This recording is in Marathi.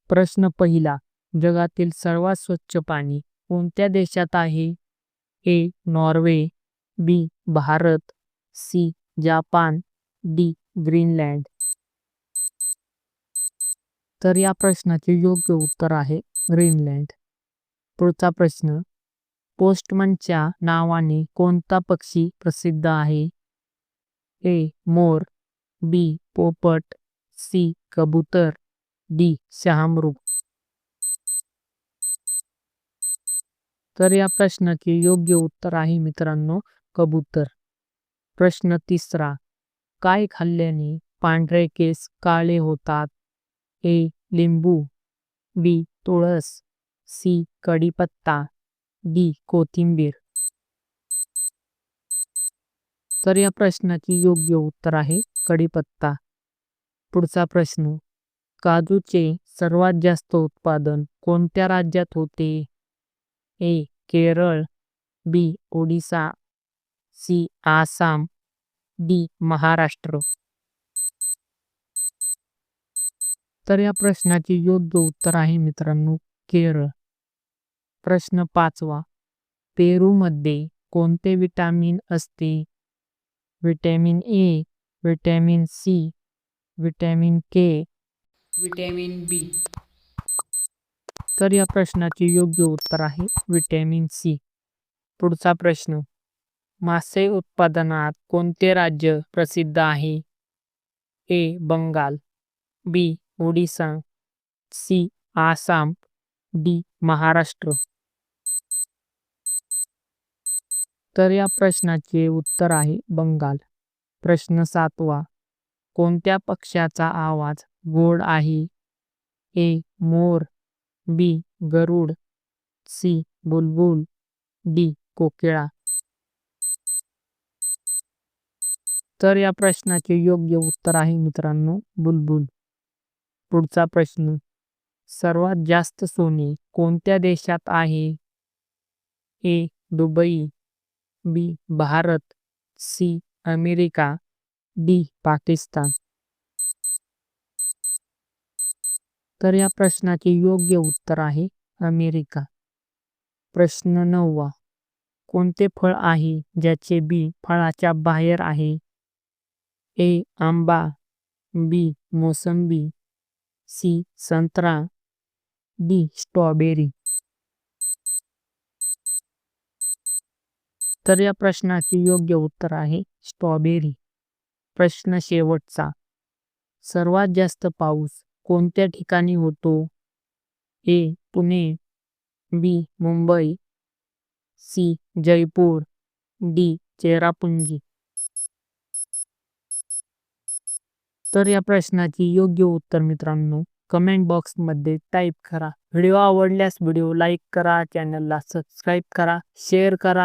प्रश्न पहिला, जगातील सर्वात स्वच्छ पाणी कोणत्या देशात आहे? A. Norway, B. Bharat, C. Japan, D. Greenland. तर या प्रश्नाचे योग्य उत्तर आहे ग्रीनलँड. पुढचा प्रश्न, पोस्टमनच्या नावाने कोणता पक्षी प्रसिद्ध आहे? ए. मोर, बी. पोपट, सी. कबूतर, डी. शहामृग. तर या प्रश्नाचे योग्य उत्तर आहे मित्रांनो कबूतर. प्रश्न तिसरा, काय खाल्ल्याने पांढरे केस काळे होतात? ए. लिंबू, बी. तुळस, सी. कढीपत्ता, डी. कोथिंबीर. तर या प्रश्नाचे योग्य उत्तर आहे कढीपत्ता. पुढचा प्रश्न, काजूचे सर्वात जास्त उत्पादन कोणत्या राज्यात होते? ए. केरळ, बी. ओडिसा, सी. आसाम, डी. महाराष्ट्र. तर या प्रश्नाचे योग्य उत्तर आहे मित्रांनो केरळ. प्रश्न पाचवा, पेरूमध्ये कोणते विटॅमिन असते? Vitamin A, vitamin C, vitamin K, vitamin B. तर या प्रश्नाचे योग्य उत्तर आहे विटॅमिन सी. पुढचा प्रश्न, मासे उत्पादनात कोणते राज्य प्रसिद्ध आहे? ए. बंगाल, बी. ओडिसा, सी. आसाम, डी. महाराष्ट्र. तर या प्रश्नाचे उत्तर आहे बंगाल. प्रश्न सातवा, कोणत्या पक्ष्याचा आवाज गोड आहे? ए. मोर, बी. गरुड, सी. बुलबुल, डी. कोकिळा. तर या प्रश्नाचे योग्य उत्तर आहे मित्रांनो बुलबुल. पुढचा प्रश्न, सर्वात जास्त सोने कोणत्या देशात आहे? A. Dubai, B. Bharat, C. America, D. Pakistan. तर या प्रश्नाचे योग्य उत्तर आहे अमेरिका. प्रश्न 9वा, कोणते फळ आहे ज्याचे बी फळाच्या बाहेर आहे? ए. आंबा, बी. मोसंबी, सी. संत्रा, डी. स्ट्रॉबेरी. तर या प्रश्नाचे योग्य उत्तर आहे स्ट्रॉबेरी. प्रश्न शेवटचा, सर्वात जास्त पाऊस कोणत्या ठिकाणी होतो? ए. पुणे, बी. मुंबई, सी. जयपूर, डी. चेरापुंजी. तर या प्रश्नाची योग्य उत्तर मित्रांनो कमेंट बॉक्समध्ये टाईप करा. व्हिडिओ आवडल्यास व्हिडिओ लाईक करा, चॅनलला सबस्क्राईब करा, शेअर करा.